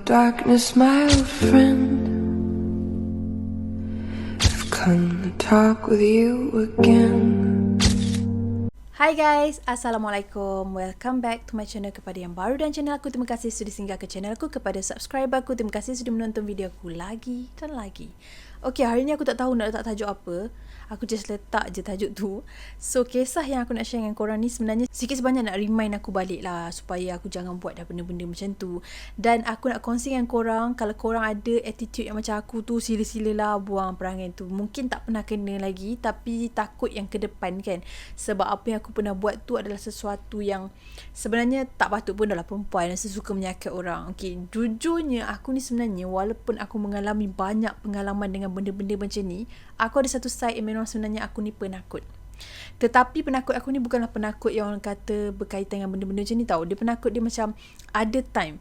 Darkness, my old friend, I've come to talk with you again. Hai guys, Assalamualaikum. Welcome back to my channel. Kepada yang baru dan channel aku, terima kasih sudah singgah ke channel aku. Kepada subscriber aku, terima kasih sudah menonton video aku lagi dan lagi. Okay, hari ni aku tak tahu nak letak tajuk apa. Aku just letak je tajuk tu. So, kisah yang aku nak share dengan korang ni sebenarnya sikit sebanyak nak remind aku balik lah, supaya aku jangan buat dah benda-benda macam tu. Dan aku nak kongsi dengan korang, kalau korang ada attitude yang macam aku tu, sila-silalah buang perangai tu. Mungkin tak pernah kena lagi, tapi takut yang ke depan kan. Sebab apa yang aku pernah buat tu adalah sesuatu yang sebenarnya tak patut pun dalam perempuan yang suka menyakit orang. Okay, jujurnya aku ni sebenarnya, walaupun aku mengalami banyak pengalaman dengan benda-benda macam ni, aku ada satu side yang memang sebenarnya aku ni penakut. Tetapi penakut aku ni bukanlah penakut yang orang kata berkaitan dengan benda-benda macam ni tau. Dia penakut dia macam ada time.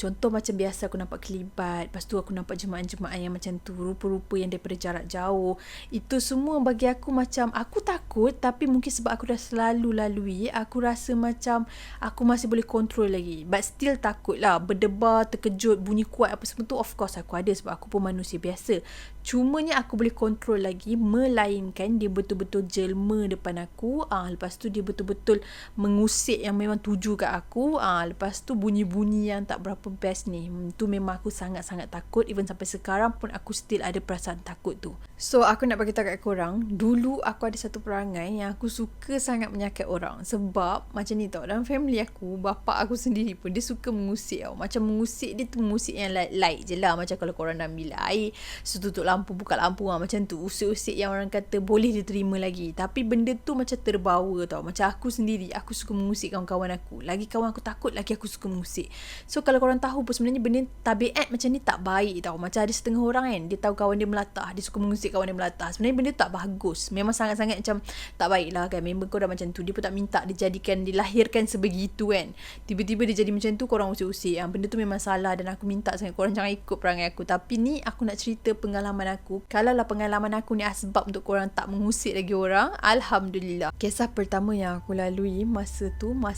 Contoh macam biasa aku nampak kelibat. Lepas tu aku nampak jemaah-jemaah yang macam tu. Rupa-rupa yang daripada jarak jauh. Itu semua bagi aku macam, aku takut. Tapi mungkin sebab aku dah selalu lalui, aku rasa macam aku masih boleh control lagi. But still takut lah. Berdebar, terkejut, bunyi kuat apa semua tu. Of course aku ada sebab aku pun manusia biasa. Cumanya aku boleh control lagi. Melainkan dia betul-betul jelma depan aku. Lepas tu dia betul-betul mengusik yang memang tuju kat aku. Lepas tu bunyi-bunyi yang tak berapa best ni. Tu memang aku sangat-sangat takut. Even sampai sekarang pun aku still ada perasaan takut tu. So aku nak bagi tahu kat korang, dulu aku ada satu perangai yang aku suka sangat menyakit orang. Sebab macam ni tau, dalam family aku, bapa aku sendiri pun dia suka mengusik tau. Macam mengusik dia tu mengusik yang light je lah. Macam kalau korang dalam bilik air, so tutup lampu, buka lampu, macam tu. Usik-usik yang orang kata boleh diterima lagi. Tapi benda tu macam terbawa tau. Macam aku sendiri, aku suka mengusik kawan-kawan aku. Lagi kawan aku takut, lagi aku suka mengusik. So kalau korang tahu pun sebenarnya benda tabiat macam ni tak baik tau. Macam ada setengah orang kan, dia tahu kawan dia melatah, dia suka mengusik kawan dia melatah. Sebenarnya benda tu tak bagus. Memang sangat-sangat macam tak baik lah kan. Member kau dah macam tu, dia pun tak minta dijadikan, dilahirkan sebegitu kan. Tiba-tiba dia jadi macam tu, korang usik-usik. Benda tu memang salah dan aku minta sangat korang jangan ikut perangai aku. Tapi ni aku nak cerita pengalaman aku. Kalau lah pengalaman aku ni asbab untuk korang tak mengusik lagi orang, Alhamdulillah. Kisah pertama yang aku lalui masa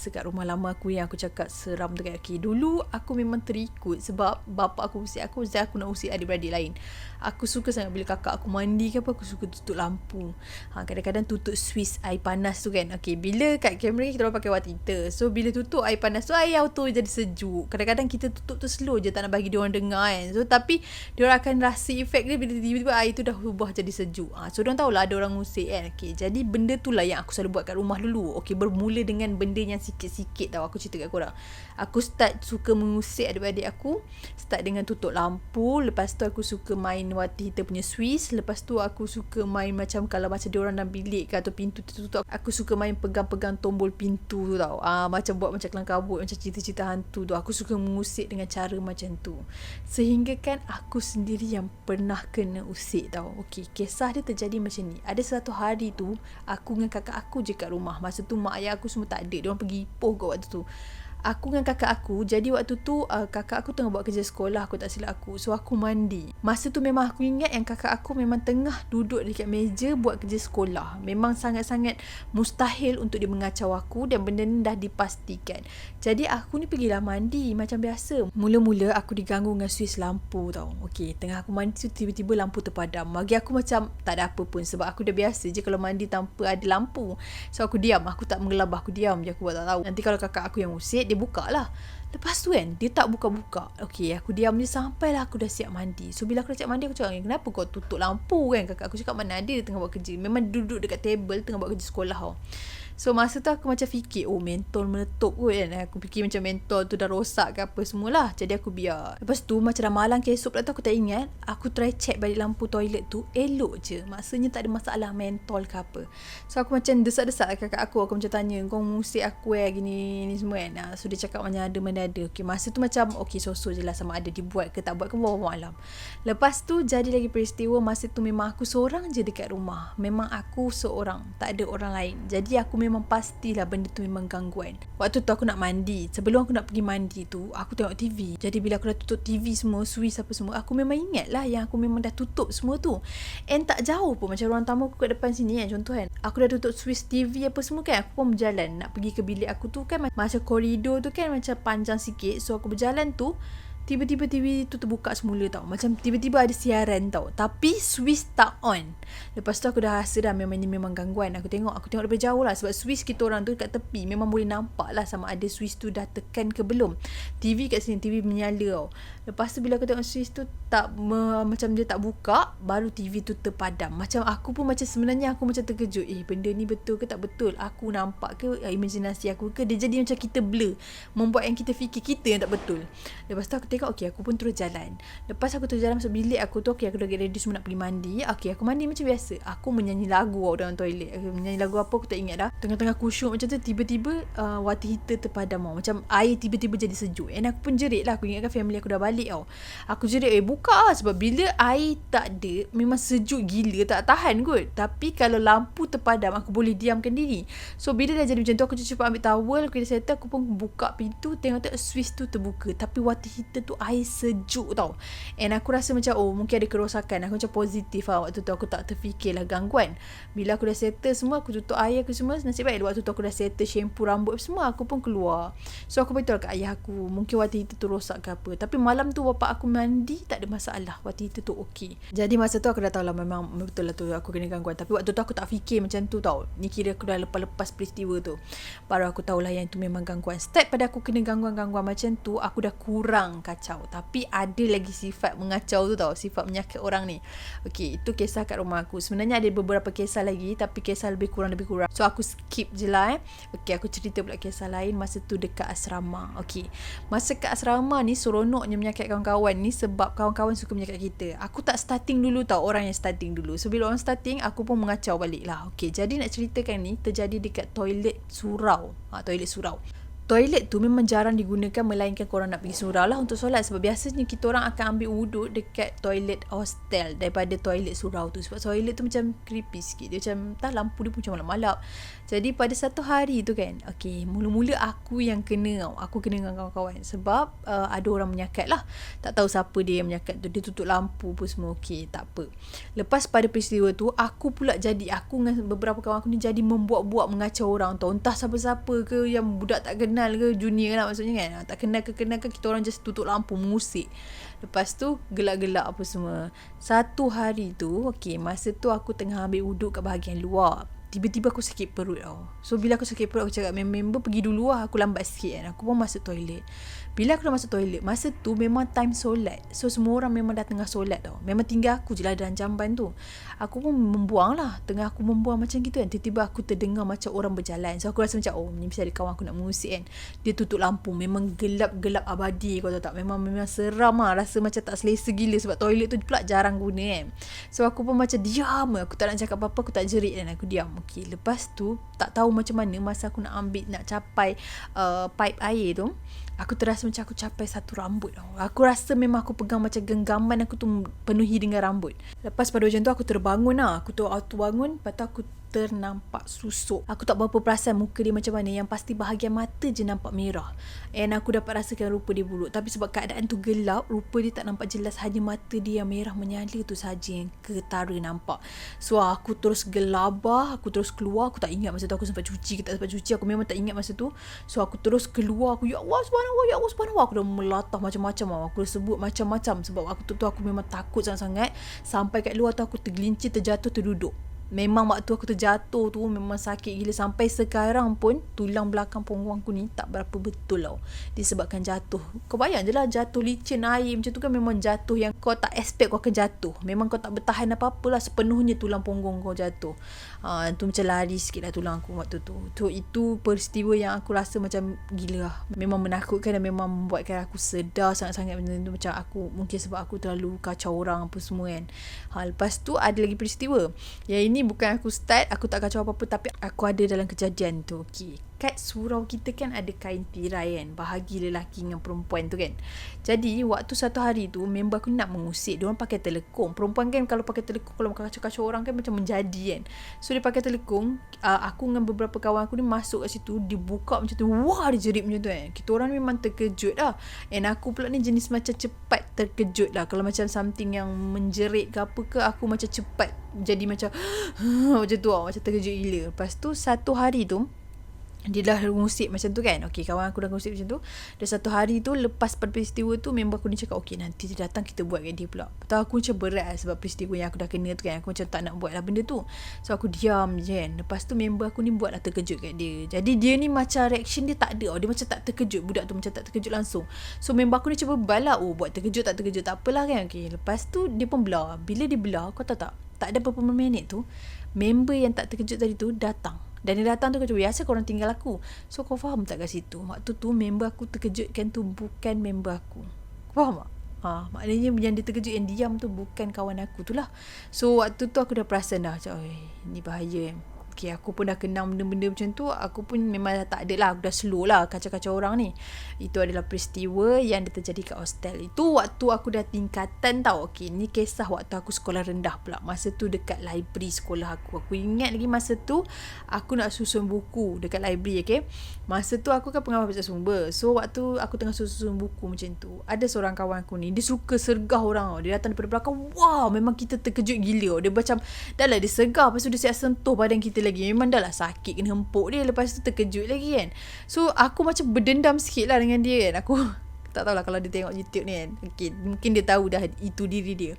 kat rumah lama aku yang aku cakap seram tu kat kaki. Dulu aku memang terikut sebab bapa aku usik aku, jadi aku nak usik adik-beradik lain. Aku suka sangat bila kakak aku mandi ke apa, aku suka tutup lampu. Kadang-kadang tutup Swiss air panas tu kan. Okay, bila kat kamera kita orang pakai water heater. So bila tutup air panas tu, air auto jadi sejuk. Kadang-kadang kita tutup tu slow je, tak nak bagi diorang dengar kan. So tapi diorang akan rasa efek dia bila tiba-tiba air tu dah ubah jadi sejuk. So diorang tahulah ada orang usik kan. Okay, jadi benda tu lah yang aku selalu buat kat rumah dulu. Okay, bermula dengan benda yang sikit-sikit tau. Aku cerita kat korang. Aku start suka mengusik adik-adik aku. Start dengan tutup lampu. Lepas tu aku suka main water heater punya Swiss. Lepas tu aku suka main macam kalau macam diorang dalam bilik ke atau pintu tertutup, aku suka main pegang-pegang tombol pintu tu tau. Macam buat macam kelang kabut, macam cerita-cerita hantu tu. Aku suka mengusik dengan cara macam tu. Sehingga kan aku sendiri yang pernah kena usik tau. Okay, kisah dia terjadi macam ni. Ada satu hari tu, aku dengan kakak aku je kat rumah. Masa tu mak ayah aku semua tak ada. Diorang pergi Ipoh kot waktu tu. Aku dengan kakak aku, jadi waktu tu kakak aku tengah buat kerja sekolah, aku tak silap aku. So aku mandi. Masa tu memang aku ingat yang kakak aku memang tengah duduk dekat meja buat kerja sekolah. Memang sangat-sangat mustahil untuk dia mengacau aku dan benda ni dah dipastikan. Jadi aku ni pergilah mandi macam biasa. Mula-mula aku diganggu dengan Swiss lampu tau. Okay, tengah aku mandi tu tiba-tiba lampu terpadam. Bagi aku macam tak ada apa pun sebab aku dah biasa je kalau mandi tanpa ada lampu. So aku diam, aku tak mengelabah, aku diam je, aku buat tak tahu. Nanti kalau kakak aku yang usik, dia buka lah. Lepas tu kan, dia tak buka-buka. Okay, aku diam je sampailah aku dah siap mandi. So bila aku dah siap mandi, aku cakap, kenapa kau tutup lampu kan? Kakak aku cakap, mana ada, dia tengah buat kerja. Memang duduk dekat table tengah buat kerja sekolah tau. So masa tu aku macam fikir, oh mentol meletup kot kan. Aku fikir macam mentol tu dah rosak ke apa semualah. Jadi aku biar. Lepas tu macam dah malam ke esok pula tu aku tak ingat. Aku try check balik lampu toilet tu, elok je. Maksudnya tak ada masalah mentol ke apa. So aku macam desak-desak kakak aku. Aku macam tanya, kau mengusik aku gini ni semua kan. So dia cakap macam ada mana ada. Okay, masa tu macam okay, so-so je lah sama ada dibuat ke tak buat ke bawa malam. Lepas tu jadi lagi peristiwa. Masa tu memang aku seorang je dekat rumah. Memang aku seorang, tak ada orang lain. Jadi aku memang pastilah benda tu memang gangguan. Waktu tu aku nak mandi. Sebelum aku nak pergi mandi tu, aku tengok TV. Jadi bila aku dah tutup TV semua, Swiss apa semua, aku memang ingat lah yang aku memang dah tutup semua tu. And tak jauh pun, macam ruang tamu aku kat depan sini kan, contoh kan, aku dah tutup Swiss TV apa semua kan, aku pun berjalan nak pergi ke bilik aku tu kan, macam koridor tu kan macam panjang sikit. So aku berjalan tu, tiba-tiba TV tu terbuka semula tau. Macam tiba-tiba ada siaran tau. Tapi switch tak on. Lepas tu aku dah rasa dah memang ni memang gangguan. Aku tengok daripada jauh lah. Sebab switch kita orang tu kat tepi memang boleh nampak lah sama ada switch tu dah tekan ke belum. TV kat sini, TV menyala tau. Lepas tu bila aku tengok switch tu macam dia tak buka, baru TV tu terpadam. Macam aku pun macam sebenarnya aku macam terkejut. Benda ni betul ke tak betul? Aku nampak ke imajinasi aku ke? Dia jadi macam kita blur. Membuat yang kita fikir kita yang tak betul. Lepas tu aku tengok, okay, aku pun terus jalan. Lepas aku terus jalan masuk bilik aku tu, okay, aku dah get ready semua nak pergi mandi. Okay, aku mandi macam biasa. Aku menyanyi lagu dalam toilet. Menyanyi lagu apa aku tak ingat dah. Tengah-tengah kusyuk macam tu, tiba-tiba water heater terpadam tau. Macam air tiba-tiba jadi sejuk. And aku pun jerit lah. Aku ingatkan family aku dah balik tau. Aku jerit, buka lah. Sebab bila air tak ada, memang sejuk gila. Tak tahan kot. Tapi kalau lampu terpadam, aku boleh diamkan diri. So bila dah jadi macam tu, aku cepat ambil towel. Aku dah settle. Aku pun buka pintu. Tengok switch tu terbuka. Tapi water heater tu air sejuk tau. And aku rasa macam mungkin ada kerosakan. Aku macam positif lah waktu tu. Aku tak terfikir lah gangguan. Bila aku dah settle semua, aku tutup air aku semua. Nasib baik waktu tu aku dah settle shampoo rambut semua. Aku pun keluar. So aku beritahu kat ayah aku, mungkin water heater tu rosak ke apa. Tapi malam tu bapak aku mandi, tak ada masalah. Water heater tu okey. Jadi masa tu aku dah tahu lah memang betul lah tu aku kena gangguan. Tapi waktu tu aku tak fikir macam tu tau. Ni kira aku dah lepas peristiwa tu. Baru aku tahulah yang tu memang gangguan. Start pada aku kena gangguan-gangguan macam tu, aku dah kurang kacau. Tapi ada lagi sifat mengacau tu tau. Sifat menyakit orang ni. Okey, itu kisah kat rumah aku. Sebenarnya ada beberapa kisah lagi, tapi kisah lebih kurang. So aku skip je lah. Okey, aku cerita pula kisah lain masa tu dekat asrama. Okey, masa kat asrama ni seronoknya menyakit kawan-kawan ni sebab kawan-kawan suka menyakit kita. Aku tak starting dulu tau, orang yang starting dulu. So bila orang starting, aku pun mengacau balik lah. Okey, jadi nak ceritakan ni terjadi dekat toilet surau. Toilet surau. Toilet tu memang jarang digunakan melainkan korang nak pergi surau lah untuk solat. Sebab biasanya kita orang akan ambil wuduk dekat toilet hostel daripada toilet surau tu. Sebab toilet tu macam creepy sikit. Dia macam, lampu dia pun macam malap-malap. Jadi pada satu hari tu kan, okay, mula-mula aku yang kena tau. Aku kena dengan kawan-kawan. Sebab ada orang menyakat lah. Tak tahu siapa dia yang menyakat tu. Dia tutup lampu pun semua. Okay, tak apa. Lepas pada peristiwa tu, aku pula dengan beberapa kawan aku ni jadi membuat-buat mengacau orang tau. Entah siapa-siapa ke yang budak tak kenal ke, junior lah maksudnya kan. Tak kenal ke kita orang just tutup lampu mengusik. Lepas tu gelak-gelak apa semua. Satu hari tu, okay, masa tu aku tengah ambil wuduk kat bahagian luar. Tiba-tiba aku sakit perut tau. So bila aku sakit perut, aku cakap member pergi dulu lah. Aku lambat sikit kan. Aku pun masuk toilet. Bila aku dah masuk toilet, masa tu memang time solat. So semua orang memang dah tengah solat tau. Memang tinggal aku je lah dalam jamban tu. Aku pun membuang lah. Tengah aku membuang macam gitu kan, tiba-tiba aku terdengar macam orang berjalan. So aku rasa macam, ni mesti ada kawan aku nak mengusik kan. Dia tutup lampu. Memang gelap-gelap abadi, kau tahu tak. Memang seram lah. Rasa macam tak selesa gila. Sebab toilet tu pula jarang guna kan. So aku pun macam diam. Aku tak nak cakap apa-apa. Aku tak jerit kan. Aku diam. Okay, lepas tu tak tahu macam mana masa aku nak capai pipe air tu, aku terasa macam aku capai satu rambut tau. Aku rasa memang aku pegang macam genggaman aku tu penuhi dengan rambut. Lepas pada macam tu aku terbangun lah. Aku tu bangun, lepas tu aku ternampak susuk. Aku tak berapa perasan muka dia macam mana. Yang pasti bahagian mata je nampak merah. And aku dapat rasakan rupa dia buruk. Tapi sebab keadaan tu gelap, rupa dia tak nampak jelas. Hanya mata dia yang merah menyala tu saja yang ketara nampak. So aku terus gelabah. Aku terus keluar. Aku tak ingat masa tu aku sempat cuci ke tak sempat cuci. Aku memang tak ingat masa tu. So aku terus keluar. Aku, ya Allah subhanallah, ya Allah subhanallah. Aku dah melatah macam-macam. Aku dah sebut macam-macam. Sebab aku tu aku memang takut sangat-sangat. Sampai kat luar tu aku tergelincir, terjatuh, terduduk. Memang waktu aku terjatuh tu memang sakit gila. Sampai sekarang pun tulang belakang punggung aku ni tak berapa betul tau. Disebabkan jatuh. Kau bayang je lah jatuh licin air macam tu kan, memang jatuh yang kau tak expect kau akan jatuh. Memang kau tak bertahan apa-apa lah. Sepenuhnya tulang punggung kau jatuh. Tu macam lari sikit lah tulang aku waktu tu. So itu peristiwa yang aku rasa macam gila lah. Memang menakutkan dan memang membuatkan aku sedar sangat-sangat benda tu. Macam aku, mungkin sebab aku terlalu kacau orang apa semua kan. Lepas tu ada lagi peristiwa. Yang ini bukan aku start, aku tak kacau apa-apa, tapi aku ada dalam kejadian tu. Okay, kat surau kita kan ada kain tirai kan, bahagi lelaki dengan perempuan tu kan. Jadi waktu satu hari tu member aku nak mengusik, diorang pakai telekung. Perempuan kan kalau pakai telekung, kalau kacau-kacau orang kan macam menjadi kan. So dia pakai telekung. Aku dengan beberapa kawan aku ni masuk kat situ, dibuka macam tu, wah dia jerit macam tu kan. Kita orang ni memang terkejut lah. And aku pula ni jenis macam cepat terkejut lah. Kalau macam something yang menjerit ke apa ke, aku macam cepat jadi macam macam tu lah, macam terkejut gila. Lepas tu satu hari tu dia dah ngusip macam tu kan. Okay, kawan aku dah ngusip macam tu. Dan satu hari tu lepas pada peristiwa tu, member aku ni cakap, okay nanti dia datang kita buat kat dia pula. Betul aku macam berat lah, sebab peristiwa yang aku dah kena tu kan. Aku macam tak nak buat lah benda tu. So aku diam je kan. Lepas tu member aku ni buat lah terkejut kat dia. Jadi dia ni macam reaction dia tak ada. Dia macam tak terkejut. Budak tu macam tak terkejut langsung. So member aku ni cuba bala. Oh buat terkejut tak terkejut tak apalah kan. Okay, lepas tu dia pun belah. Bila dia belah, kau tahu tak? Tak ada beberapa minit tu, member yang tak terkejut tadi tu datang. Dan dia datang tu kau cakap, biasa korang tinggal aku. So kau faham tak kat situ? Waktu tu member aku terkejutkan tu bukan member aku. Kau faham tak? Maknanya yang dia terkejut, yang diam tu bukan kawan aku tu lah. So waktu tu aku dah perasan dah macam, ni bahaya. Okay, aku pun dah kenal benda-benda macam tu. Aku pun memang dah tak ada lah. Aku dah slow lah kacau-kacau orang ni. Itu adalah peristiwa yang terjadi kat hostel. Itu waktu aku dah tingkatan tau. Okay, ni kisah waktu aku sekolah rendah pula. Masa tu dekat library sekolah aku. Aku ingat lagi masa tu aku nak susun buku dekat library. Okay, masa tu aku kan pengamal baca sumber. So waktu aku tengah susun buku macam tu, ada seorang kawan aku ni, dia suka sergah orang tau. Dia datang daripada belakang. Wow, memang kita terkejut gila. Dia macam dah lah dia sergah, lepas tu dia siap sentuh badan kita lagi. Memang dah lah sakit kena hempuk dia. Lepas tu terkejut lagi kan. So aku macam berdendam sikit lah dengan dia kan. Aku tak tahulah kalau dia tengok YouTube ni kan. Okay, mungkin dia tahu dah itu diri dia.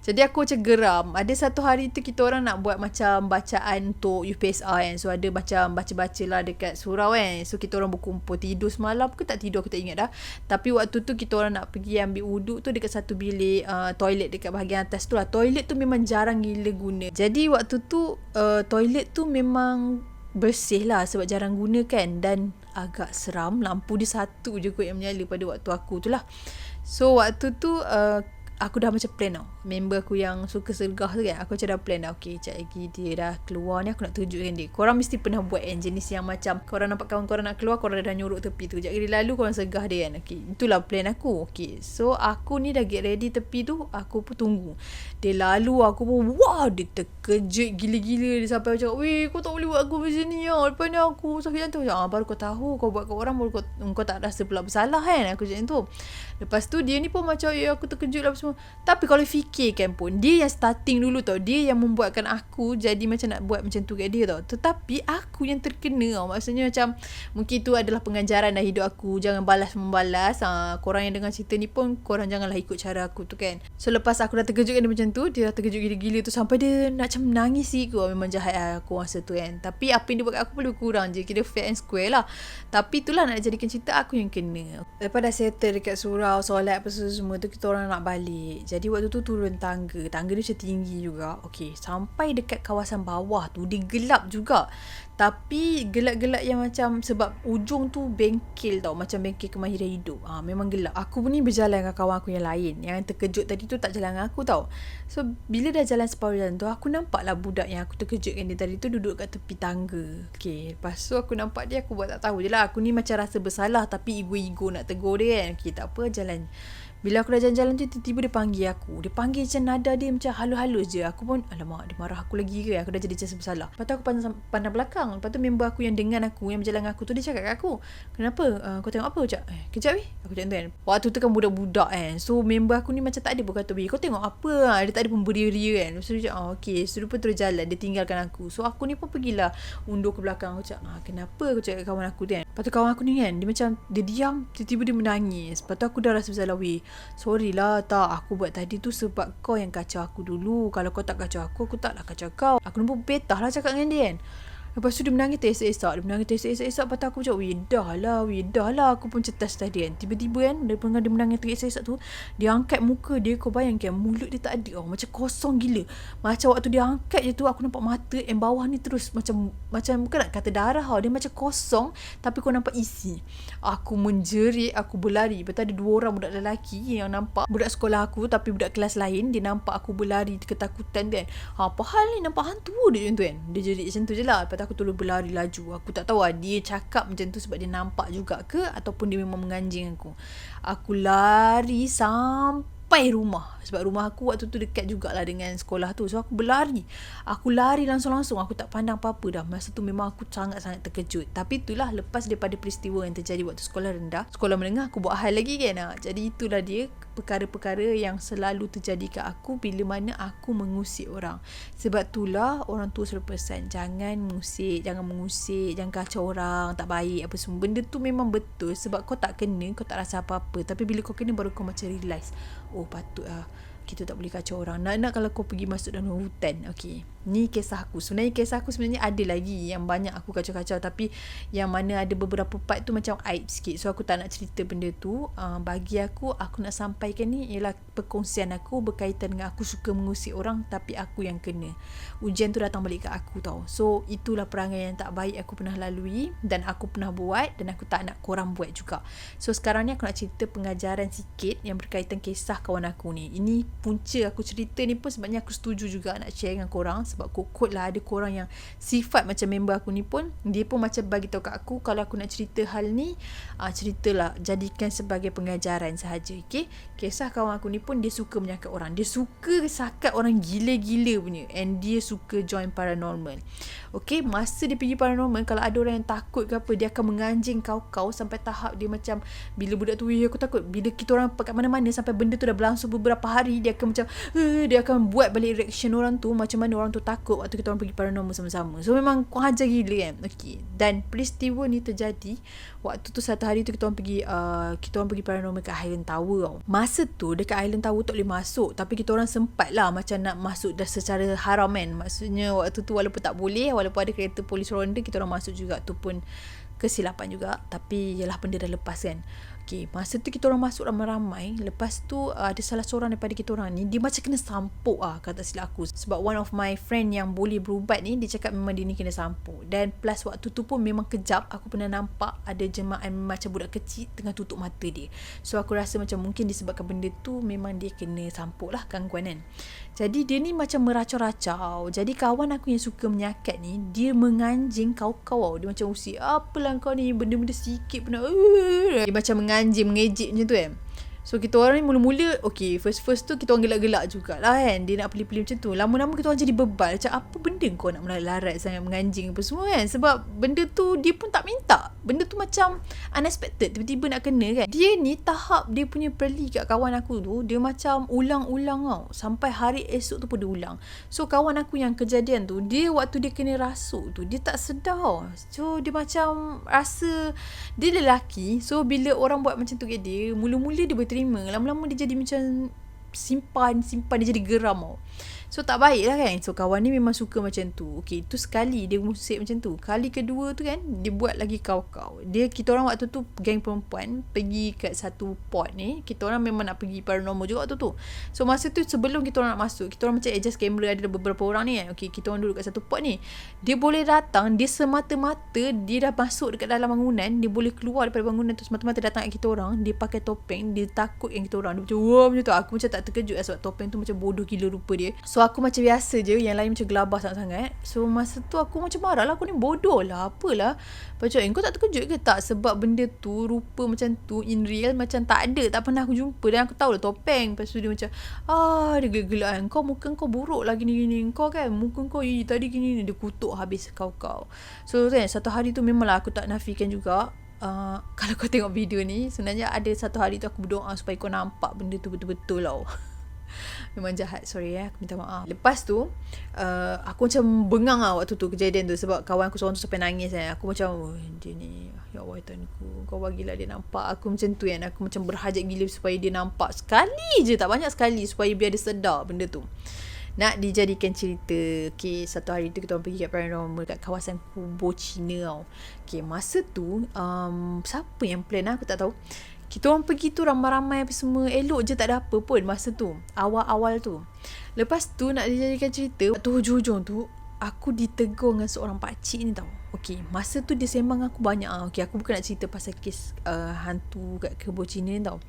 Jadi aku macam geram. Ada satu hari tu kita orang nak buat macam bacaan untuk UPSR kan. So ada macam baca-baca lah dekat surau kan. So kita orang berkumpul tidur semalam ke tak tidur aku tak ingat dah. Tapi waktu tu kita orang nak pergi ambil wuduk tu dekat satu bilik toilet dekat bahagian atas tu lah. Toilet tu memang jarang gila guna. Jadi waktu tu toilet tu memang bersih lah sebab jarang guna kan. Dan agak seram. Lampu dia satu je kot yang menyala pada waktu aku tu lah. So waktu tu aku dah macam plan tau. Member aku yang suka sergah tu kan, aku macam dah plan dah. Okay, sekejap lagi dia dah keluar ni, aku nak tunjukkan dia. Korang mesti pernah buat kan, jenis yang macam korang nampak kawan korang nak keluar, korang dah nyuruk tepi tu. Sekejap lagi dia lalu, korang sergah dia kan. Okay, itulah plan aku. Okay, so aku ni dah get ready tepi tu, aku pun tunggu. Dia lalu, aku pun wah, dia terkejut gila-gila. Dia sampai macam, weh kau tak boleh buat aku macam ni lah. Lepas ni aku sakit jantung. Baru kau tahu, kau buat kat orang, baru kau tak rasa pula bersalah kan. Aku macam tu. Lepas tu dia ni pun macam, aku terkejut lah semua. Tapi kalau fikirkan pun, dia yang starting dulu tau. Dia yang membuatkan aku jadi macam nak buat macam tu kat dia tau. Tetapi aku yang terkena tau. Maksudnya macam mungkin itu adalah pengajaran dalam hidup aku. Jangan balas-membalas. Korang yang dengar cerita ni pun, korang janganlah ikut cara aku tu kan. So lepas aku dah terkejutkan dia macam tu, dia dah terkejut gila-gila tu sampai dia nak macam menangis sikit. Memang jahat lah aku masa tu kan. Tapi apa yang dia buat kat aku pun lebih kurang je. Kira fair and square lah. Tapi itulah nak jadikan cerita, aku yang kena. Lepas dah settle dekat surau, solat apa semua tu, kita orang nak balik. Jadi waktu tu turun tangga. Tangga dia macam tinggi juga. Okay, sampai dekat kawasan bawah tu, dia gelap juga. Tapi gelap-gelap yang macam, sebab ujung tu bengkel tau. Macam bengkel kemahiran hidup. Memang gelap. Aku pun ni berjalan dengan kawan aku yang lain. Yang terkejut tadi tu tak jalan dengan aku tau. So bila dah jalan separuh jalan tu, aku nampak lah budak yang aku terkejutkan dia tadi tu duduk kat tepi tangga. Okay, lepas tu aku nampak dia, aku buat tak tahu je lah. Aku ni macam rasa bersalah, tapi ego-ego nak tegur dia kan. Okay, tak apa, jalan. Bila aku dah jalan-jalan tu, tiba-tiba dia panggil aku. Dia panggil macam nada dia macam halus-halus je. Aku pun, alamak, dia marah aku lagi ke? Aku dah jadi macam bersalah. Lepas tu aku pandang belakang. Lepas tu member aku yang dengan aku, yang berjalan dengan aku tu, dia cakap kat aku, kenapa? Kau tengok apa? Cak, kejap weh. Aku cakap tu kan. Waktu tu kan budak-budak kan. So member aku ni macam tak ada pun kata, weh kau tengok apa? Dia tak ada pun beria-ria kan. So dia cakap, okay. So dia pun terus jalan. Dia tinggalkan aku. So aku ni pun pergilah undur ke belakang. Aku cakap, kenapa? Aku cakap kawan aku tu kan. Lepas tu kawan aku ni kan, dia macam, dia diam, tiba-tiba dia menangis. Lepas tu aku dah rasa bersalah, weh, sorry lah, tak, aku buat tadi tu sebab kau yang kacau aku dulu. Kalau kau tak kacau aku taklah kacau kau. Aku nampak petah lah cakap dengan dia kan. Lepas tu dia menangis teresak-esak. Lepas tu aku macam, weh dah lah. Aku pun cetas tadi kan. Tiba-tiba kan, daripada dia menangis teresak-esak tu, dia angkat muka dia. Kau bayangkan, mulut dia tak ada. Macam kosong gila. Macam waktu dia angkat je tu, aku nampak mata yang bawah ni terus macam bukan nak kata darah. Dia macam kosong, tapi kau nampak isi. Aku menjerit, aku berlari. Lepas tu ada 2 orang budak lelaki yang nampak budak sekolah aku, tapi budak kelas lain. Dia nampak aku berlari ketakutan kan. Apa hal ni, nampak hantu dia macam tu kan. Dia jerit macam tu je lah. Lepas tu aku terus berlari laju. Aku tak tahu lah dia cakap macam tu sebab dia nampak juga ke, ataupun dia memang menganjing aku. Aku lari sampai sampai rumah. Sebab rumah aku waktu tu dekat jugalah dengan sekolah tu. So aku berlari. Aku lari langsung-langsung. Aku tak pandang apa-apa dah. Masa tu memang aku sangat-sangat terkejut. Tapi itulah lepas daripada peristiwa yang terjadi waktu sekolah rendah, sekolah menengah aku buat hal lagi kan. Jadi itulah dia perkara-perkara yang selalu terjadi kat aku bila mana aku mengusik orang. Sebab itulah orang tua selalu pesan, jangan mengusik, jangan kacau orang, tak baik apa semua. Benda tu memang betul sebab kau tak kena, kau tak rasa apa-apa. Tapi bila kau kena baru kau macam realise, oh patut lah kita tak boleh kacau orang. Nak kalau kau pergi masuk dalam hutan. Okay, ni kisah aku. Sebenarnya kisah aku sebenarnya ada lagi yang banyak aku kacau-kacau, tapi yang mana ada beberapa part tu macam aib sikit. So aku tak nak cerita benda tu. Bagi aku nak sampaikan ni ialah perkongsian aku berkaitan dengan aku suka mengusik orang tapi aku yang kena. Ujian tu datang balik kat aku tau. So itulah perangai yang tak baik aku pernah lalui dan aku pernah buat dan aku tak nak korang buat juga. So sekarang ni aku nak cerita pengajaran sikit yang berkaitan kisah kawan aku ni. Ini punca aku cerita ni pun sebabnya aku setuju juga nak share dengan korang. Sebab kot lah ada korang yang sifat macam member aku ni pun, dia pun macam bagi tahu kat aku kalau aku nak cerita hal ni, ceritalah, jadikan sebagai pengajaran sahaja. Okay, kisah kawan aku ni pun dia suka menyakat orang. Dia suka sakat orang gila-gila punya, and dia suka join paranormal. Okay, masa dia pergi paranormal, kalau ada orang yang takut ke apa, dia akan menganjing kau sampai tahap dia macam, bila budak tu, aku takut, bila kita orang kat mana-mana sampai benda tu dah berlangsung beberapa hari, dia akan macam dia akan buat balik reaction orang tu macam mana orang tu takut waktu kita orang pergi paranormal sama-sama. So memang kurang ajar gila kan. Okay, dan peristiwa ni terjadi waktu tu, satu hari tu kita orang pergi paranormal kat Highland Tower tau. Masa tu dekat Highland Tower tak boleh masuk, tapi kita orang sempat lah macam nak masuk dah secara haram kan. Maksudnya waktu tu walaupun tak boleh, walaupun ada kereta polis ronda, kita orang masuk juga. Tu pun kesilapan juga, tapi yalah benda dah lepas kan. Okay, masa tu kita orang masuk ramai-ramai. Lepas tu ada salah seorang daripada kita orang ni, dia macam kena sampuk kata silap aku. Sebab one of my friend yang boleh berubat ni, dia cakap memang dia ni kena sampuk. Dan plus waktu tu pun memang kejap, aku pernah nampak ada jemaah macam budak kecil tengah tutup mata dia. So aku rasa macam mungkin disebabkan benda tu memang dia kena sampuk lah, gangguan kan. Jadi dia ni macam meracau-racau. Jadi kawan aku yang suka menyakat ni, dia menganjing kau-kau. Dia macam usik, apalah kau ni, benda-benda sikit pun dia macam menganjing, mengejek macam tu kan. So kita orang ni mula-mula okay, first tu kita orang gelak-gelak jugalah kan. Dia nak pelik-pelik macam tu. Lama-lama kita orang jadi bebal. Macam apa benda kau nak melarat sangat, menganjing apa semua kan. Sebab benda tu dia pun tak minta. Benda tu macam unexpected, tiba-tiba nak kena kan. Dia ni tahap dia punya pelik kat kawan aku tu, dia macam ulang-ulang tau. Sampai hari esok tu pun dia ulang. So kawan aku yang kejadian tu, dia waktu dia kena rasuk tu, dia tak sedar. So dia macam rasa, dia lelaki. So bila orang buat macam tu kat dia, mula-mula dia terima, lama-lama dia jadi macam simpan, dia jadi geram tau. So tak baik lah kan. So kawan ni memang suka macam tu. Okay, tu sekali dia musik macam tu. Kali kedua tu kan, dia buat lagi kau-kau. Kita orang waktu tu geng perempuan pergi kat satu pot ni. Kita orang memang nak pergi paranormal juga waktu tu. So masa tu sebelum kita orang nak masuk, kita orang macam adjust kamera, ada beberapa orang ni kan. Okay, kita orang duduk kat satu pot ni. Dia boleh datang, dia semata-mata dia dah masuk dekat dalam bangunan, dia boleh keluar daripada bangunan tu semata-mata datang kat kita orang. Dia pakai topeng, dia takut yang kita orang. Dia macam wah macam tu. Aku macam tak terkejut lah sebab topeng tu macam bodoh gila rupa dia. So aku macam biasa je, yang lain macam gelabah sangat-sangat. So masa tu aku macam marah lah, aku ni bodoh lah, apalah. Macam kau tak terkejut ke tak? Sebab benda tu rupa macam tu in real macam tak ada, tak pernah aku jumpa. Dan aku tahu lah topeng. Lepas tu dia macam dia gelak-gelak kan, kau muka kau buruk lah gini-gini, kau kan muka kau tadi gini. Dia kutuk habis kau. So kan satu hari tu memanglah aku tak nafikan juga. Kalau kau tengok video ni, sebenarnya ada satu hari tu aku berdoa supaya kau nampak benda tu betul-betul tau. Memang jahat, sorry aku minta maaf. Lepas tu aku macam bengang lah waktu tu kejadian tu. Sebab kawan aku seorang tu sampai nangis kan. Aku macam dia ni, ya Allah Tuhanku, kau bagilah dia nampak. Aku macam tu kan, aku macam berhajat gila supaya dia nampak sekali je, tak banyak sekali, supaya biar dia sedar benda tu. Nak dijadikan cerita. Okay, satu hari tu kita orang pergi kat paranormal kat kawasan Kubur Cina tau. Okay, masa tu siapa yang plan aku tak tahu. Kita orang pergi tu ramai-ramai apa semua, elok je, tak ada apa pun masa tu, awal-awal tu. Lepas tu nak dijadikan cerita, tu hujung-hujung tu aku ditegur dengan seorang pakcik ni tau. Okay, masa tu dia sembang aku banyak Okay, aku bukan nak cerita pasal kes hantu kat Kubur Cina ni tau.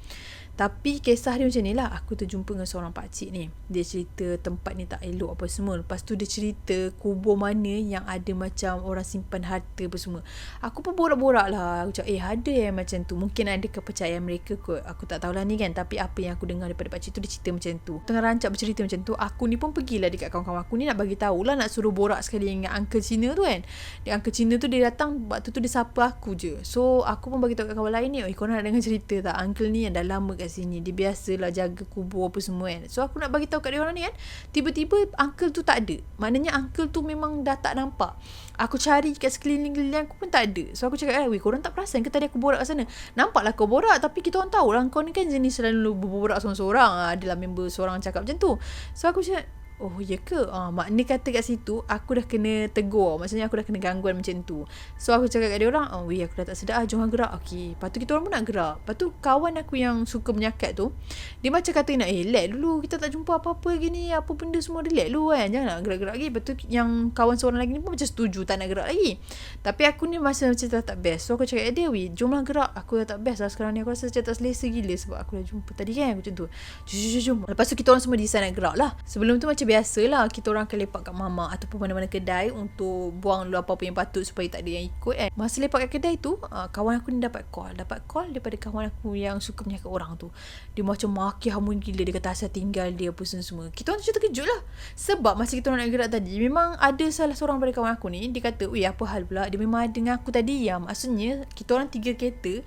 Tapi kisah dia macam ni lah. Aku terjumpa dengan seorang pakcik ni. Dia cerita tempat ni tak elok apa semua. Lepas tu dia cerita kubur mana yang ada macam orang simpan harta apa semua. Aku pun borak-borak lah. Aku cakap ada macam tu. Mungkin ada kepercayaan mereka kot. Aku tak tahulah ni kan. Tapi apa yang aku dengar daripada pakcik tu, dia cerita macam tu. Tengah rancak bercerita macam tu, aku ni pun pergilah dekat kawan-kawan aku ni nak bagi tahulah, nak suruh borak sekali dengan Uncle Cina tu kan. Uncle Cina tu dia datang waktu tu dia sapa aku je. So aku pun bagi tahu kat kawan lain ni, korang nak dengar cerita tak? Uncle ni yang dah lama kat sini. Dia biasalah jaga kubur apa semua kan. So aku nak bagi tahu kat dia orang ni kan. Tiba-tiba uncle tu tak ada. Maknanya uncle tu memang dah tak nampak. Aku cari kat sekeliling-keliling aku pun tak ada. So aku cakap, korang tak perasan ke tadi aku borak kat sana? Nampaklah kau borak, tapi kita orang tahu lah kau ni kan jenis selalu berborak seorang-seorang. Adalah member seorang cakap macam tu. So aku cakap, oh ya ke? Maknanya kata kat situ aku dah kena tegur. Maksudnya aku dah kena gangguan macam tu. So aku cakap kat dia orang, aku dah tak sedar, jom gerak. Okey. Lepas tu kita orang pun nak gerak. Lepas tu kawan aku yang suka menyakat tu, dia macam kata nak relax dulu, kita tak jumpa apa-apa gini, apa benda semua relax dulu kan, jangan nak gerak-gerak lagi. Lepas tu yang kawan seorang lagi ni pun macam setuju tak nak gerak lagi. Tapi aku ni masa macam tak best. So aku cakap, dia jomlah gerak. Aku dah tak best lah sekarang ni. Aku rasa macam tak selesa gila sebab aku dah jumpa tadi kan, macam tu. Jom. Lepas tu kita orang semua decide nak gerak lah. Sebelum tu macam biasalah, kita orang akan lepak kat mama ataupun mana-mana kedai untuk buang dulu apa-apa yang patut supaya tak ada yang ikut kan. Masa lepak kat kedai tu, kawan aku ni dapat call daripada kawan aku yang suka menyakat orang tu. Dia macam maki hamun gila. Dia kata asal tinggal dia apa semua. Kita orang macam terkejut lah. Sebab masa kita orang nak gerak tadi, memang ada salah seorang daripada kawan aku ni, dia kata, apa hal pula? Dia memang ada dengan aku tadi ya. Maksudnya kita orang 3 kereta,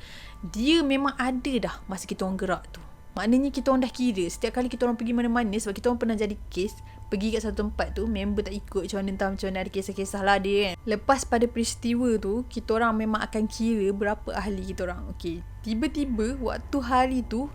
dia memang ada dah masa kita orang gerak tu. Maknanya kita orang dah kira setiap kali kita orang pergi mana-mana, sebab kita orang pernah jadi kes pergi kat satu tempat tu, member tak ikut, macam mana ada kisah-kisah lah dia kan. Lepas pada peristiwa tu, kita orang memang akan kira berapa ahli kita orang. Okey, tiba-tiba waktu hari tu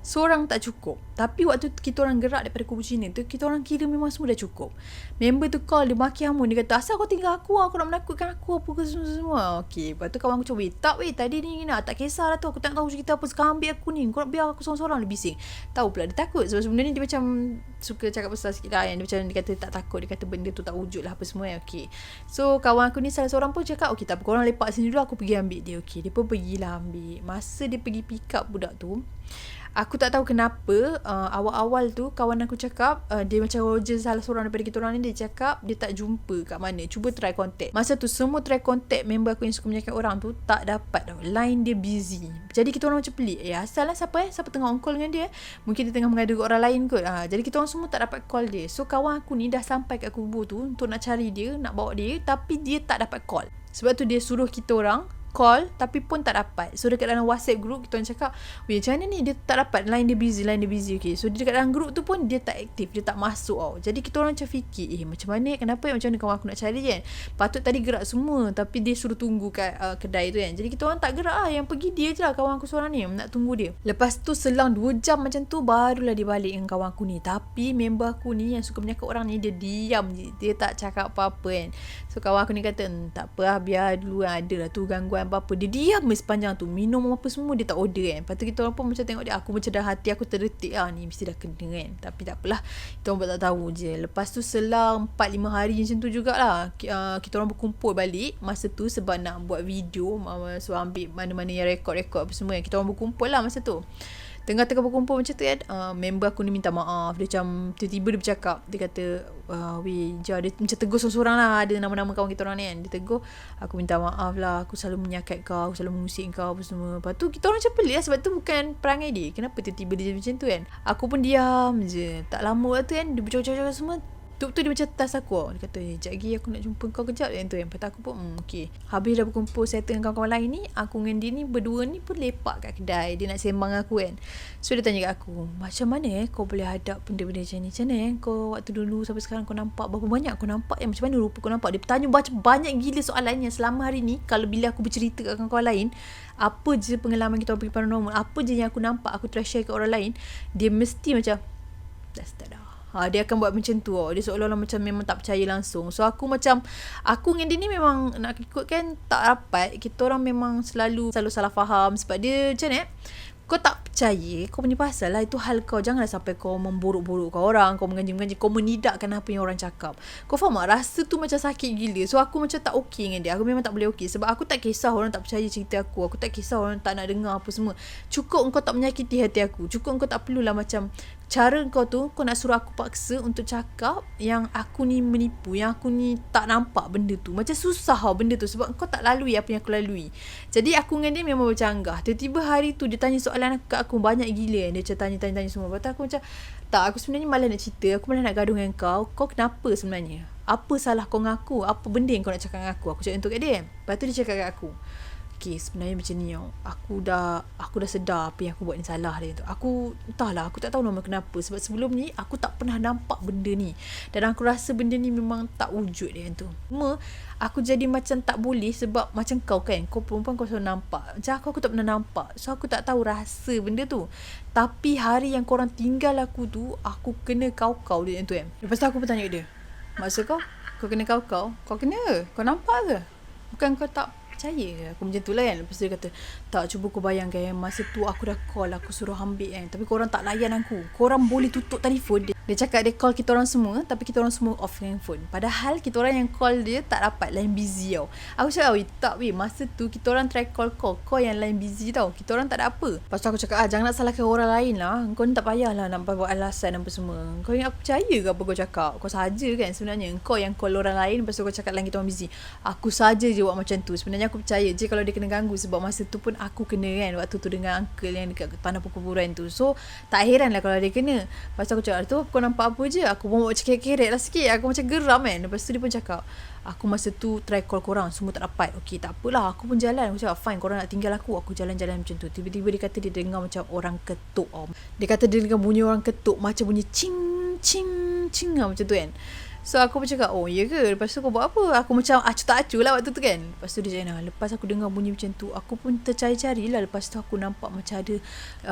seorang tak cukup. Tapi waktu kita orang gerak daripada kubur Cina tu, kita orang kira memang semua dah cukup. Member tu call, dia maki hamun. Dia kata, asal kau tinggal aku? Kau nak menakutkan aku apa ke semua. Okey, lepas tu kawan aku cakap, tadi ni tak kisah lah tu. Aku tak tahu cerita apa. Sekarang ambil aku ni. Kau nak biar aku seorang-seorang. Dia bising. Tahu pula dia takut. Sebab sebenarnya dia macam suka cakap besar sikit lah. Yang dia macam dia kata tak takut. Dia kata benda tu tak wujud lah apa semua. Okey. So kawan aku ni salah seorang pun cakap, okey tak apa, korang lepak sini dulu, aku pergi ambil dia. Okey, dia pun pergilah ambil. Masa dia pergi pick up budak tu, aku tak tahu kenapa awal-awal tu kawan aku cakap dia macam Roger, salah seorang daripada kita orang ni, dia cakap dia tak jumpa kat mana. Cuba try contact. Masa tu semua try contact member aku yang suka menyakat orang tu, tak dapat tau. Line dia busy. Jadi kita orang macam pelik. Asal lah siapa tengah on call dengan dia. Mungkin dia tengah mengadu dengan orang lain kot. Jadi kita orang semua tak dapat call dia. So kawan aku ni dah sampai kat kubur tu untuk nak cari dia, nak bawa dia, tapi dia tak dapat call. Sebab tu dia suruh kita orang call tapi pun tak dapat. So dekat dalam WhatsApp group kita orang cakap, macam mana ni dia tak dapat, line dia busy. Okay. So dekat dalam group tu pun dia tak aktif, dia tak masuk tau. Jadi kita orang macam fikir, macam mana, kenapa, macam mana kawan aku nak cari kan. Patut tadi gerak semua, tapi dia suruh tunggu kat kedai tu kan. Jadi kita orang tak gerak lah, yang pergi dia je lah, kawan aku seorang ni nak tunggu dia. Lepas tu selang 2 jam macam tu, barulah dia balik dengan kawan aku ni. Tapi member aku ni yang suka menyakat orang ni, dia diam je, dia tak cakap apa-apa kan. So kawan aku ni kata, tak apa lah, biar dulu ada lah tu gangguan apa-apa. Dia diam sepanjang tu, minum apa semua dia tak order kan. Lepas tu kita orang pun macam tengok dia, aku macam dah hati aku terdetik lah, ni mesti dah kena kan. Tapi tak apalah, kita orang buat tak tahu je. Lepas tu selang 4-5 hari macam tu jugalah, kita orang berkumpul balik masa tu sebab nak buat video. So ambil mana-mana yang rekod-rekod apa semua, kita orang berkumpul lah masa tu. Tengah-tengah berkumpul macam tu kan, member aku ni minta maaf. Dia macam tiba-tiba dia bercakap, dia kata, dia macam tegur seorang-seorang lah, ada nama-nama kawan kita orang ni kan. Dia tegur, aku minta maaf lah, aku selalu menyakat kau, aku selalu mengusik kau apa semua. Lepas tu kita orang macam pelik lah, sebab tu bukan perangai dia. Kenapa tiba-tiba dia macam tu kan. Aku pun diam je. Tak lama waktu kan, dia bercakap-cakap semua. Tu dia macam tas aku. Dia kata, sekejap lagi aku nak jumpa kau kejap yang tu kan. Lepas tu aku pun okey. Habis dah berkumpul settle dengan kawan-kawan lain ni, aku dengan dia ni berdua ni pun lepak kat kedai. Dia nak sembang aku kan. So dia tanya kat aku, macam mana kau boleh hadap benda-benda macam ni? Macam mana kau waktu dulu sampai sekarang kau nampak, berapa banyak kau nampak yang macam mana rupa kau nampak? Dia bertanya macam banyak gila soalan yang selama hari ni, kalau bila aku bercerita kat kawan-kawan lain, apa je pengalaman kita orang pergi paranormal, apa je yang aku nampak, aku try share kat orang lain, dia mesti macam dah start dah. Dia akan buat macam tu. Dia seolah-olah macam memang tak percaya langsung. So aku dengan dia ni memang nak ikutkan tak rapat. Kita orang memang selalu salah faham. Sebab dia macam ni Kau tak percaya, kau punya pasal lah. Itu hal kau. Janganlah sampai kau memburuk-burukkan orang, kau menganjing-menganjing, kau menidakkan apa yang orang cakap. Kau faham tak? Rasa tu macam sakit gila. So aku macam tak okey dengan dia. Aku memang tak boleh okey. Sebab aku tak kisah orang tak percaya cerita aku. Aku tak kisah orang tak nak dengar apa semua. Cukup kau tak menyakiti hati aku. Cukup kau tak perlulah macam cara kau tu, kau nak suruh aku paksa untuk cakap yang aku ni menipu, yang aku ni tak nampak benda tu. Macam susah benda tu sebab kau tak lalui apa yang aku lalui. Jadi aku dengan dia memang bercanggah. Tiba-tiba hari tu dia tanya soalan kat aku banyak gila. Dia macam tanya semua. Lepas tu aku macam, tak, aku sebenarnya malas nak cerita. Aku malas nak gaduh dengan kau. Kau kenapa sebenarnya? Apa salah kau dengan aku? Apa benda yang kau nak cakap dengan aku? Aku cakap untuk kat dia. Lepas tu dia cakap kat aku, okay, sebenarnya macam ni tau. Aku dah sedar apa yang aku buat ni salah dia tu. Aku entahlah, aku tak tahu nama kenapa. Sebab sebelum ni aku tak pernah nampak benda ni. Dan aku rasa benda ni memang tak wujud dia tu. Cuma aku jadi macam tak boleh sebab macam kau kan. Kau perempuan kau selalu nampak. Macam aku tak pernah nampak. So aku tak tahu rasa benda tu. Tapi hari yang korang tinggal aku tu, aku kena kau-kau dia tu kan. Lepas tu aku bertanya dia, maksud kau? Kau kena kau-kau? Kau kena? Kau nampak ke? Bukan kau tak percaya ke? Aku macam tu lah kan. Lepas tu dia kata, tak, cuba kau bayangkan masa tu aku dah call, aku suruh ambil kan, tapi korang tak layan aku. Korang boleh tutup telefon. Dia cakap dia call kita orang semua, tapi kita orang semua off handphone. Padahal kita orang yang call dia tak dapat, line busy tau. Aku cakap, tak weh, masa tu kita orang try call kau yang line busy tau. Kita orang tak ada apa. Lepas tu aku cakap, jangan nak salahkan orang lain lah. Kau ni tak payahlah nak buat alasan apa semua. Kau yang aku percaya ke apa kau cakap? Kau saja kan sebenarnya. Kau yang call orang lain, lepas tu kau cakap line kita orang busy. Aku saja je buat macam tu. Sebenarnya aku percaya je kalau dia kena ganggu. Sebab masa tu pun aku kena kan, waktu tu dengan uncle yang dekat tanah perkuburan tu. So tak heran lah kalau dia kena. Lepas tu aku cakap, tu kau nampak apa je? Aku pun buat macam keret lah sikit. Aku macam geram kan. Lepas tu dia pun cakap, aku masa tu try call korang, semua tak dapat. Okay, tak apalah, aku pun jalan. Aku cakap, fine, korang nak tinggal aku jalan-jalan macam tu. Tiba-tiba dia kata dia dengar macam orang ketuk. Dia kata dia dengar bunyi orang ketuk, macam bunyi cing cing cing macam tu kan. So aku pun cakap, oh iya ke? Lepas tu kau buat apa? Aku macam acuh tak acuh lah waktu tu kan. Lepas tu dia cakap, lepas aku dengar bunyi macam tu, aku pun tercari-cari lah. Lepas tu aku nampak macam ada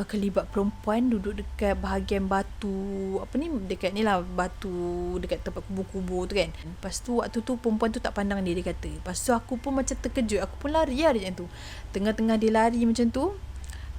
kelibat perempuan duduk dekat bahagian batu, apa ni, dekat ni lah, batu dekat tempat kubur-kubur tu kan. Lepas tu waktu tu perempuan tu tak pandang dia kata. Lepas tu aku pun macam terkejut. Aku pun lari lah macam tu. Tengah-tengah dia lari macam tu,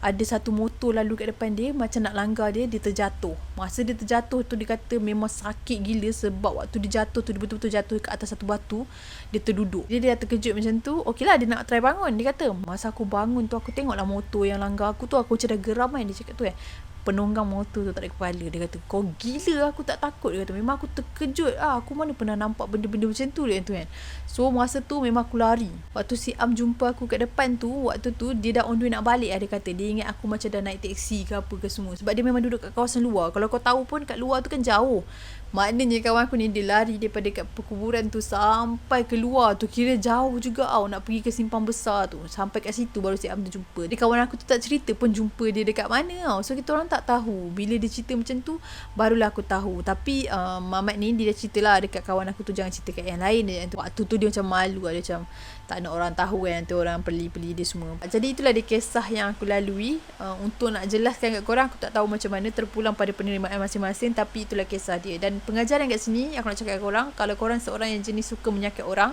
ada satu motor lalu kat depan dia, macam nak langgar dia terjatuh. Masa dia terjatuh tu, dia kata memang sakit gila sebab waktu dia jatuh tu, dia betul-betul jatuh ke atas satu batu, dia terduduk. Dia dah terkejut macam tu. Okey lah, dia nak try bangun. Dia kata, masa aku bangun tu, aku tengoklah motor yang langgar aku tu, aku macam dah geram kan. Dia cakap tu kan, penunggang motor tu tak ada kepala. Dia kata, kau gila, aku tak takut. Dia kata, memang aku terkejut. Aku mana pernah nampak benda-benda macam tu dia tu kan. So masa tu memang aku lari. Waktu si Am jumpa aku kat depan tu, waktu tu dia dah on the way nak balik lah. Dia kata dia ingat aku macam dah naik teksi ke apa ke semua. Sebab dia memang duduk kat kawasan luar. Kalau kau tahu pun kat luar tu kan jauh. Maknanya kawan aku ni dia lari daripada kat perkuburan tu sampai keluar tu. Kira jauh juga nak pergi ke simpang besar tu. Sampai kat situ baru si Am tu jumpa. Dia kawan aku tu tak cerita pun jumpa dia dekat mana . So kita orang tak tahu. Bila dia cerita macam tu, barulah aku tahu. Tapi Mamat ni dia dah cerita lah dekat kawan aku tu, jangan cerita kat yang lain. Waktu tu dia macam malu lah. Dia macam tak nak orang tahu kan. Nanti orang peli-peli dia semua. Jadi itulah dia kisah yang aku lalui. Untuk nak jelaskan kat korang, aku tak tahu macam mana, terpulang pada penerimaan masing-masing. Tapi itulah kisah dia. Dan pengajaran kat sini aku nak cakap kat korang, kalau korang seorang yang jenis suka menyakit orang,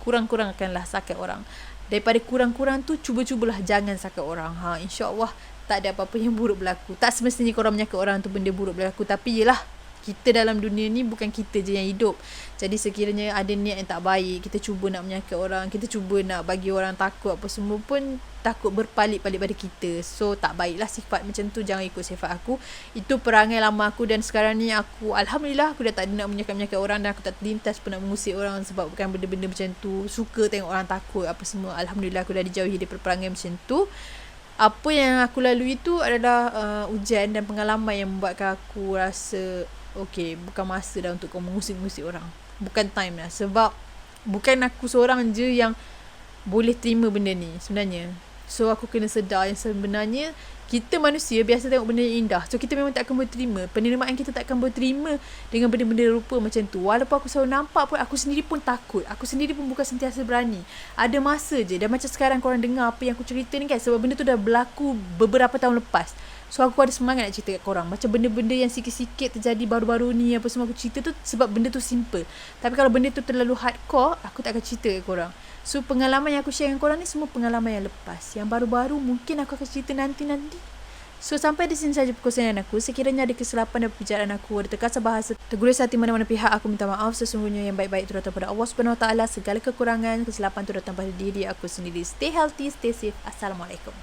kurang-kurangkanlah sakit orang. Daripada kurang-kurang tu, cuba-cubalah jangan sakit orang. InsyaAllah tak ada apa-apa yang buruk berlaku. Tak semestinya korang menyakit orang tu benda buruk berlaku. Tapi yelah, kita dalam dunia ni bukan kita je yang hidup. Jadi sekiranya ada niat yang tak baik, kita cuba nak menyakit orang, kita cuba nak bagi orang takut apa semua pun, takut berpalit-palit pada kita. So tak baiklah sifat macam tu. Jangan ikut sifat aku. Itu perangai lama aku. Dan sekarang ni aku, Alhamdulillah, aku dah tak ada nak menyakit orang. Dan aku tak terlintas pun nak mengusik orang sebab bukan benda-benda macam tu. Suka tengok orang takut apa semua. Alhamdulillah aku dah dijauhi daripada perangai macam tu. Apa yang aku lalui tu adalah ujian dan pengalaman yang membuatkan aku rasa okay, bukan masa dah untuk kau mengusik-ngusik orang. Bukan time dah. Sebab bukan aku seorang je yang boleh terima benda ni sebenarnya. So aku kena sedar yang sebenarnya kita manusia biasa tengok benda yang indah. So kita memang tak akan boleh terima. Penerimaan kita tak akan boleh terima dengan benda-benda rupa macam tu. Walaupun aku selalu nampak pun, aku sendiri pun takut. Aku sendiri pun bukan sentiasa berani. Ada masa je. Dan macam sekarang korang dengar apa yang aku cerita ni kan, sebab benda tu dah berlaku beberapa tahun lepas. So aku ada semangat nak cerita kat korang. Macam benda-benda yang sikit-sikit terjadi baru-baru ni, apa semua aku cerita tu sebab benda tu simple. Tapi kalau benda tu terlalu hardcore, aku tak akan cerita kat korang. So pengalaman yang aku share dengan korang ni semua pengalaman yang lepas. Yang baru-baru mungkin aku akan cerita nanti-nanti. So, sampai di sini saja perkongsian aku. Sekiranya ada kesilapan dalam perbicaraan aku, ada terkasar bahasa, terguris hati mana-mana pihak, aku minta maaf. Sesungguhnya yang baik-baik itu datang pada Allah Subhanahu Wa Taala. Segala kekurangan, kesilapan itu datang pada diri aku sendiri. Stay healthy, stay safe. Assalamualaikum.